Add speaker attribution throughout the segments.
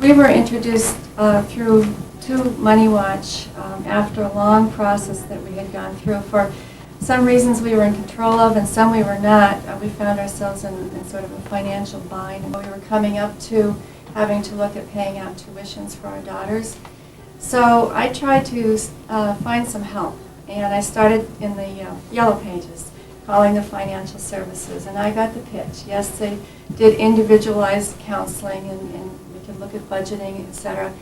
Speaker 1: We were introduced through to Money Watch after a long process that we had gone through. For some reasons we were in control of and some we were not. We found ourselves in sort of a financial bind. We were coming up to having to look at paying out tuitions for our daughters. So I tried to find some help, and I started in the Yellow Pages, calling the financial services, and I got the pitch. Yes, they did individualized counseling, and we could look at budgeting, etc.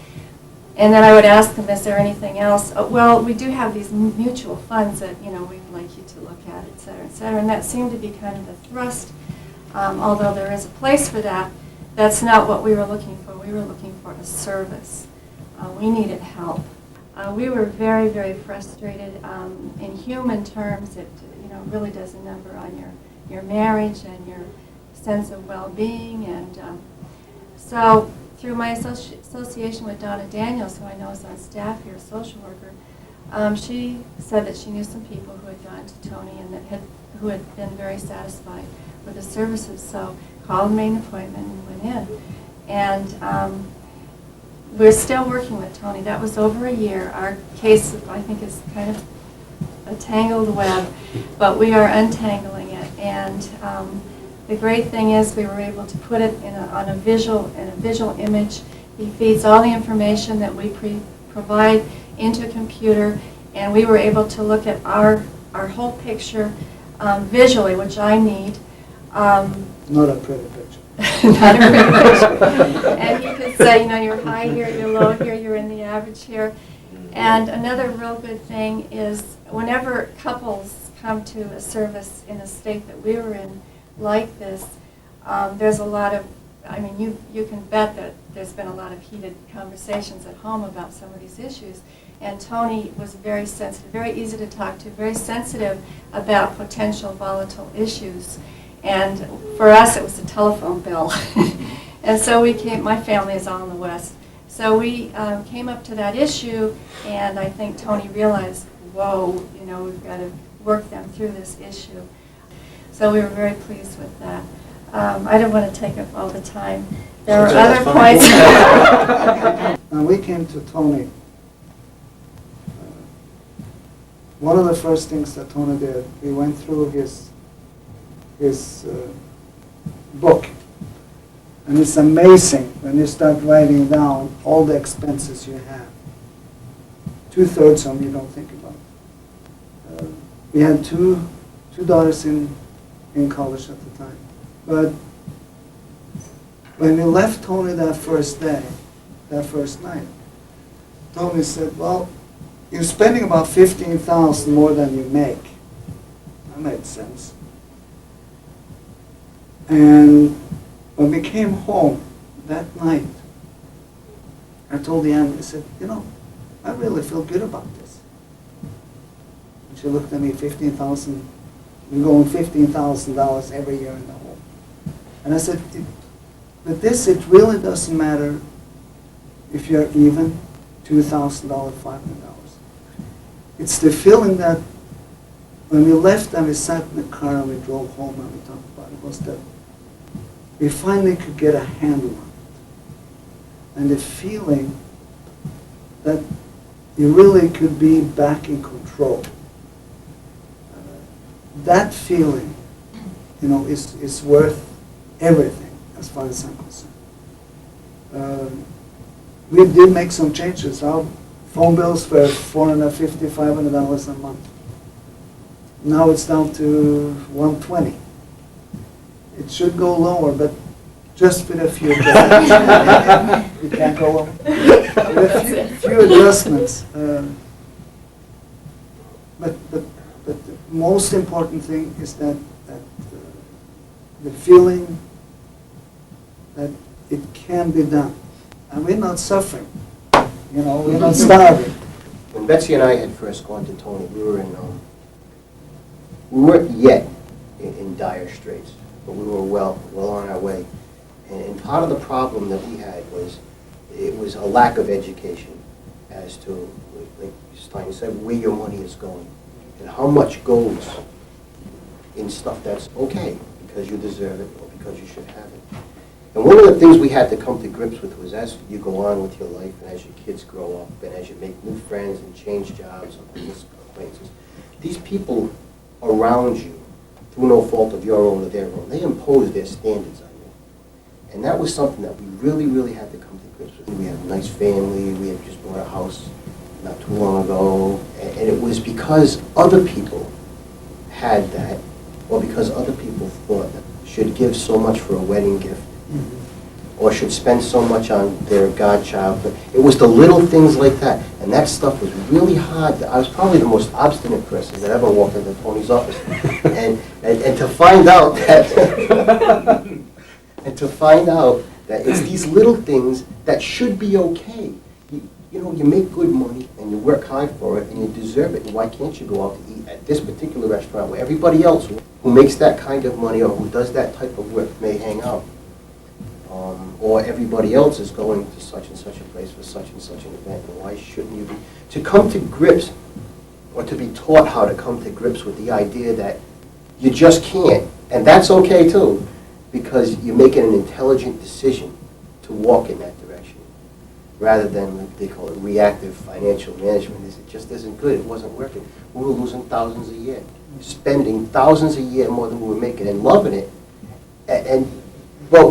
Speaker 1: And then I would ask them, is there anything else? Well, we do have these mutual funds that, we'd like you to look at, et cetera, et cetera. And that seemed to be kind of the thrust, although there is a place for that. That's not what we were looking for. We were looking for a service. We needed help. We were very, very frustrated. In human terms, it really does a number on your marriage and your sense of well-being. And so through my association with Donna Daniels, who I know is on staff here, a social worker, she said that she knew some people who had gone to Tony and who had been very satisfied with the services. So called, made an appointment, and went in. And we're still working with Tony. That was over a year. Our case, I think, is kind of a tangled web, but we are untangling it. And the great thing is we were able to put it in a visual image. He feeds all the information that we provide into a computer, and we were able to look at our whole picture visually, which I need.
Speaker 2: Not a pretty picture.
Speaker 1: Not a pretty picture. And he could say, you're high here, you're low here, you're in the average here. And another real good thing is whenever couples come to a service in a state that we were in like this, there's a lot of, you can bet that there's been a lot of heated conversations at home about some of these issues. And Tony was very sensitive, very easy to talk to, very sensitive about potential volatile issues. And for us, it was a telephone bill. And so my family is all in the West. So we came up to that issue, and I think Tony realized, whoa, we've got to work them through this issue. So we were very pleased with that. I don't want to take up all the time. There were other points.
Speaker 2: When we came to Tony, one of the first things that Tony did, we went through his book. And it's amazing when you start writing down all the expenses you have. 2/3 of them you don't think about. We had two daughters in college at the time. But when we left Tony that first night, Tony said, well, you're spending about $15,000 more than you make. That made sense. And when we came home that night, I told Ann, I said, I really feel good about this. And she looked at me, $15,000, we're going $15,000 every year in the home. And I said, with this, it really doesn't matter if you're even, $2,000, $500. It's the feeling that when we left and we sat in the car and we drove home and we talked about it, was that we finally could get a handle on it. And the feeling that you really could be back in control. That feeling, is worth everything as far as I'm concerned. We did make some changes. Our phone bills were $450, $500 a month. Now it's down to $120. It should go lower, but just with a few adjustments. We can't go lower. With a few adjustments. But the most important thing is that the feeling that it can be done. And we're not suffering. We're not starving.
Speaker 3: When Betsy and I had first gone to Tony, we weren't yet in dire straits, but we were well on our way. And part of the problem that we had was a lack of education as to, like Stein said, where your money is going and how much goes in stuff that's okay because you deserve it or because you should have it. And one of the things we had to come to grips with was as you go on with your life and as your kids grow up and as you make new friends and change jobs and business acquaintances, these people around you, through no fault of your own or their own, they impose their standards on you. And that was something that we really, really had to come to grips with. We had a nice family, we had just bought a house not too long ago, and it was because other people had that, or because other people thought that should give so much for a wedding gift, or should spend so much on their godchild. But it was the little things like that, and that stuff was really hard. I was probably the most obstinate person that ever walked into Tony's office, and to find out that and to find out that it's these little things that should be okay. You know, you make good money and you work hard for it and you deserve it. And why can't you go out to eat at this particular restaurant where everybody else who makes that kind of money or who does that type of work may hang out? Or everybody else is going to such and such a place for such and such an event. And why shouldn't you be? To come to grips, or to be taught how to come to grips with the idea that you just can't. And that's okay too, because you're making an intelligent decision to walk in that direction, rather than what they call it reactive financial management. It just isn't good. It wasn't working. We were losing thousands a year, spending thousands a year more than we were making, and loving it. But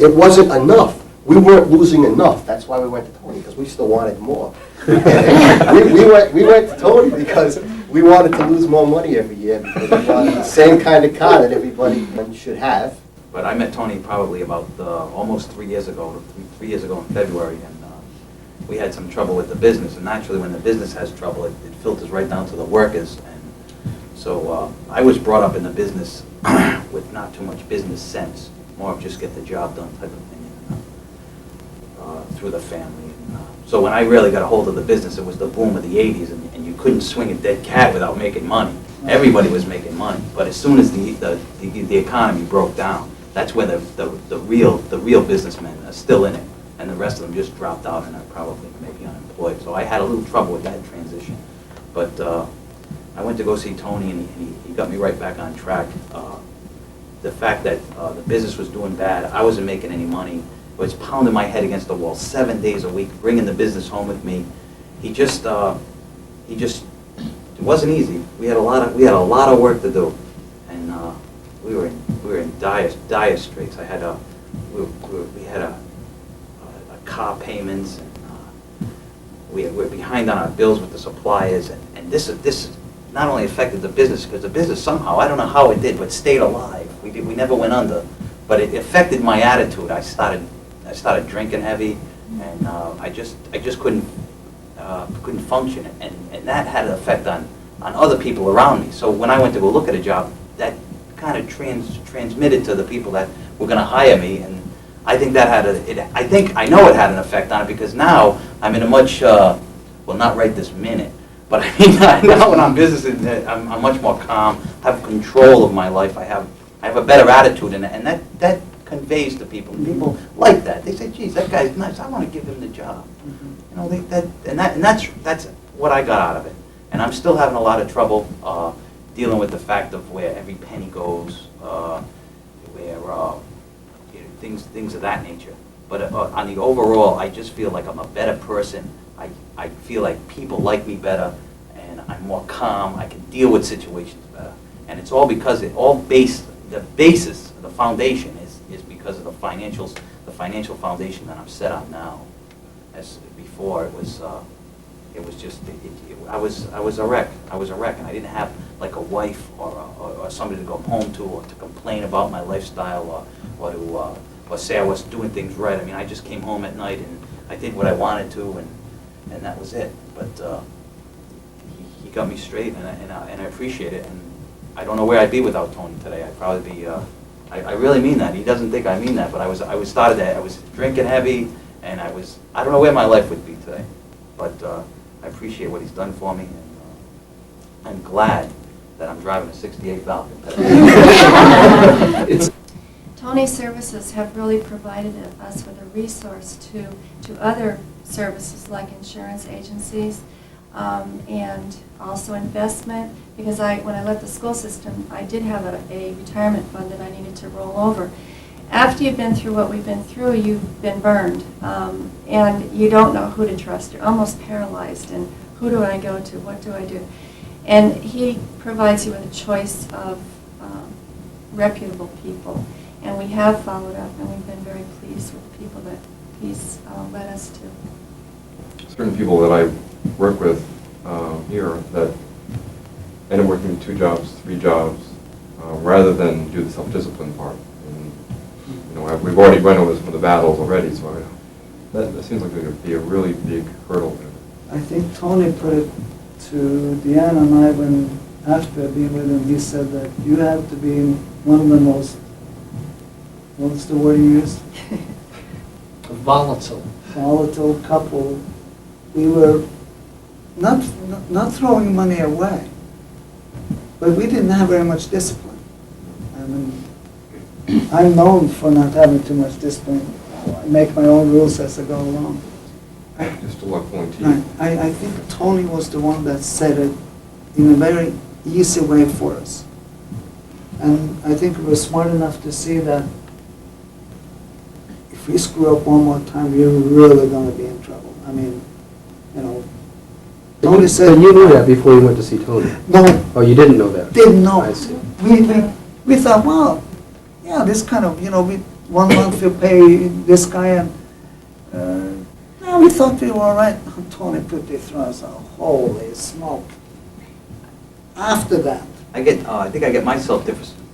Speaker 3: it wasn't enough. We weren't losing enough. That's why we went to Tony, because we still wanted more. we went to Tony because we wanted to lose more money every year, because we wanted the same kind of car that everybody should have.
Speaker 4: But I met Tony probably about almost 3 years ago, 3 years ago in February, and we had some trouble with the business. And naturally, when the business has trouble, it filters right down to the workers. And so I was brought up in the business with not too much business sense, more of just get the job done type of thing, through the family. And, so when I really got a hold of the business, it was the boom of the 80s, and you couldn't swing a dead cat without making money. Everybody was making money, but as soon as the economy broke down, that's where the real businessmen are still in it, and the rest of them just dropped out and are probably maybe unemployed. So I had a little trouble with that transition, but I went to go see Tony, and he got me right back on track. The fact that the business was doing bad, I wasn't making any money, was pounding my head against the wall 7 days a week, bringing the business home with me. It wasn't easy. We had a lot of work to do, and we were in dire straits. We had car payments, and we were behind on our bills with the suppliers, and this not only affected the business, because the business somehow, I don't know how it did, but stayed alive. We never went under, but it affected my attitude. I started drinking heavy, and I just couldn't function, and that had an effect on other people around me. So when I went to go look at a job, that kind of transmitted to the people that were going to hire me, and I think that I know it had an effect on it, because now I'm in a much well, not right this minute, but I mean, now when I'm business, I'm much more calm, have control of my life. I have a better attitude, and that conveys to people. And people like that. They say, "Geez, that guy's nice. I want to give him the job." You know, that's what I got out of it. And I'm still having a lot of trouble dealing with the fact of where every penny goes, where things of that nature. But on the overall, I just feel like I'm a better person. I feel like people like me better, and I'm more calm. I can deal with situations better, and it's all because the basis, the foundation is because of the financial foundation that I'm set on now. As before, it was just I was a wreck. I was a wreck, and I didn't have like a wife or somebody to go home to, or to complain about my lifestyle, or say I wasn't doing things right. I mean, I just came home at night and I did what I wanted to, and that was it. But he got me straight, and I appreciate it. And I don't know where I'd be without Tony today. I'd probably be. I really mean that. He doesn't think I mean that, but I was drinking heavy, and I don't know where my life would be today. But I appreciate what he's done for me, and I'm glad that I'm driving a '68 Falcon today.
Speaker 1: Tony's services have really provided us with a resource to other services like insurance agencies, and also investment, because when I left the school system, I did have a retirement fund that I needed to roll over. after you've been through what we've been through, you've been burned. And you don't know who to trust. You're almost paralyzed. And who do I go to? What do I do? And he provides you with a choice of reputable people. And we have followed up, and we've been very pleased with the people that he's led us to.
Speaker 5: Certain people that I work with here that end up working 2 jobs, 3 jobs, rather than do the self-discipline part. And, we've already run over some of the battles already, so that seems like it would be a really big hurdle.
Speaker 2: I think Tony put it to Deanna and I when, after being with him, he said that you have to be one of the most, what's the word you used?
Speaker 6: Volatile.
Speaker 2: Volatile couple. We were not throwing money away, but we didn't have very much discipline. I mean, I'm known for not having too much discipline. I make my own rules as I go along.
Speaker 5: Just a luck pulling teeth.
Speaker 2: I think Tony was the one that said it in a very easy way for us. And I think we were smart enough to see that if we screw up one more time, we're really going to be in trouble. I mean, Tony said...
Speaker 7: But you knew that before you went to see Tony?
Speaker 2: No.
Speaker 7: Oh, you didn't know that?
Speaker 2: Didn't know.
Speaker 7: I see.
Speaker 2: We thought, well, yeah, this kind of, we 1 month we pay this guy, and we thought we were all right. Tony put it through us, holy smoke. After that.
Speaker 4: I think I get myself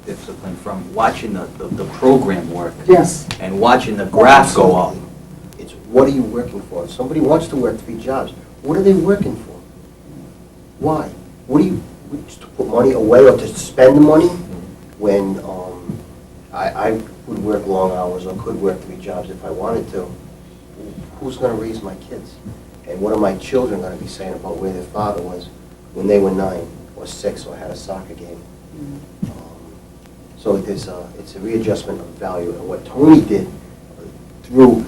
Speaker 4: disciplined from watching the program work.
Speaker 2: Yes.
Speaker 4: And watching the graph go up.
Speaker 3: It's what are you working for? If somebody wants to work 3 jobs, what are they working for? Why? What do you, just to put money away or to spend the money? When I would work long hours or could work 3 jobs if I wanted to, who's going to raise my kids? And what are my children going to be saying about where their father was when they were 9 or 6 or had a soccer game? So it's a readjustment of value. And what Tony did to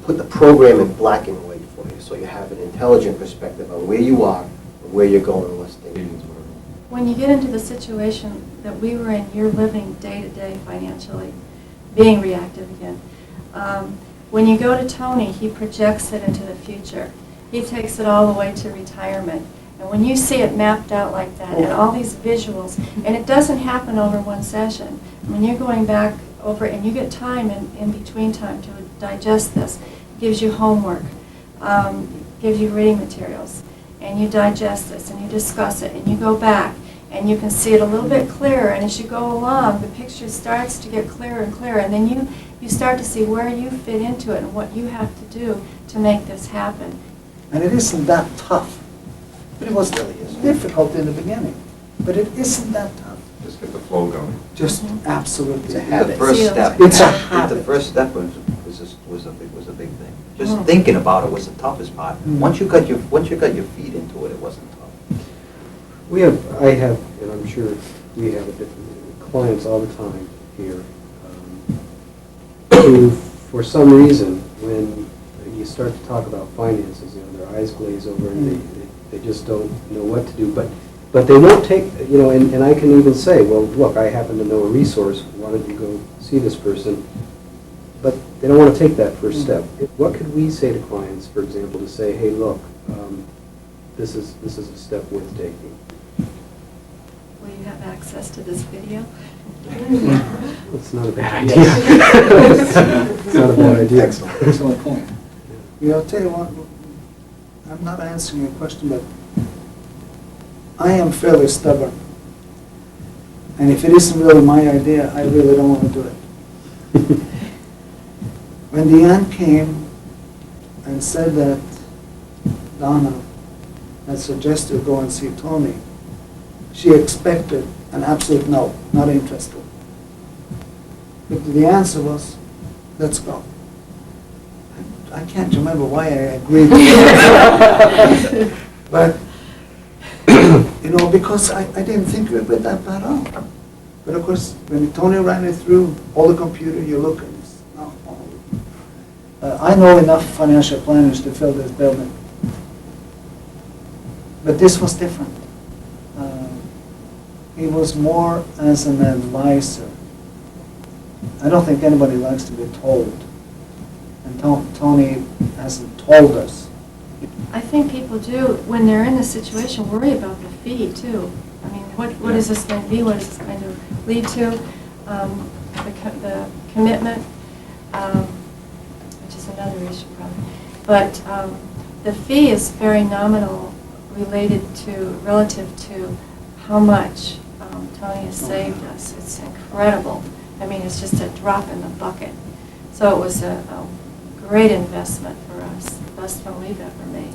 Speaker 3: put the program in black and white for you, so you have an intelligent perspective on where you are and where you're going and what's dangerous.
Speaker 1: When you get into the situation that we were in, you're living day to day financially, being reactive again. When you go to Tony, he projects it into the future. He takes it all the way to retirement. And when you see it mapped out like that, and all these visuals, and it doesn't happen over one session. When you're going back over, and you get time in between time to digest this, gives you homework, gives you reading materials, and you digest this, and you discuss it, and you go back, and you can see it a little bit clearer, and as you go along, the picture starts to get clearer and clearer, and then you start to see where you fit into it and what you have to do to make this happen.
Speaker 2: And it isn't that tough. But it was difficult in the beginning. But it isn't that tough.
Speaker 5: Just get the flow going.
Speaker 2: Just absolutely.
Speaker 3: It's a habit.
Speaker 4: The first step.
Speaker 2: It's a
Speaker 4: The
Speaker 2: habit.
Speaker 4: first step was a big thing. Just thinking about it was the toughest part. Once you got your feet into it, it wasn't tough.
Speaker 7: I have, and I'm sure we have clients all the time here, who, for some reason, when you start to talk about finances, their eyes glaze over and they just don't know what to do. But they won't take, and I can even say, well, look, I happen to know a resource. Why don't you go see this person? But they don't want to take that first step. What could we say to clients, for example, to say, hey, look, this is a step worth taking?
Speaker 1: Will you have access to this video?
Speaker 7: It's not a bad idea. It's not a bad idea.
Speaker 6: Excellent point.
Speaker 2: I'll tell you what, I'm not answering your question, but I am fairly stubborn. And if it isn't really my idea, I really don't want to do it. When Deanne came and said that Donna had suggested go and see Tony, she expected an absolute no, not interested. But the answer was, let's go. I can't remember why I agreed with that. But, because I didn't think it would that bad out. But of course, when Tony ran it through all the computer, you look and it's, I know enough financial planners to fill this building. But this was different. He was more as an advisor. I don't think anybody likes to be told. And Tony hasn't told us.
Speaker 1: I think people do, when they're in this situation, worry about the fee too. I mean, what is this going to be? What is this going to lead to? The commitment, which is another issue probably. But the fee is very nominal relative to how much Tony has saved us. It's incredible. I mean, it's just a drop in the bucket. So it was a great investment for us, the best one we've ever made.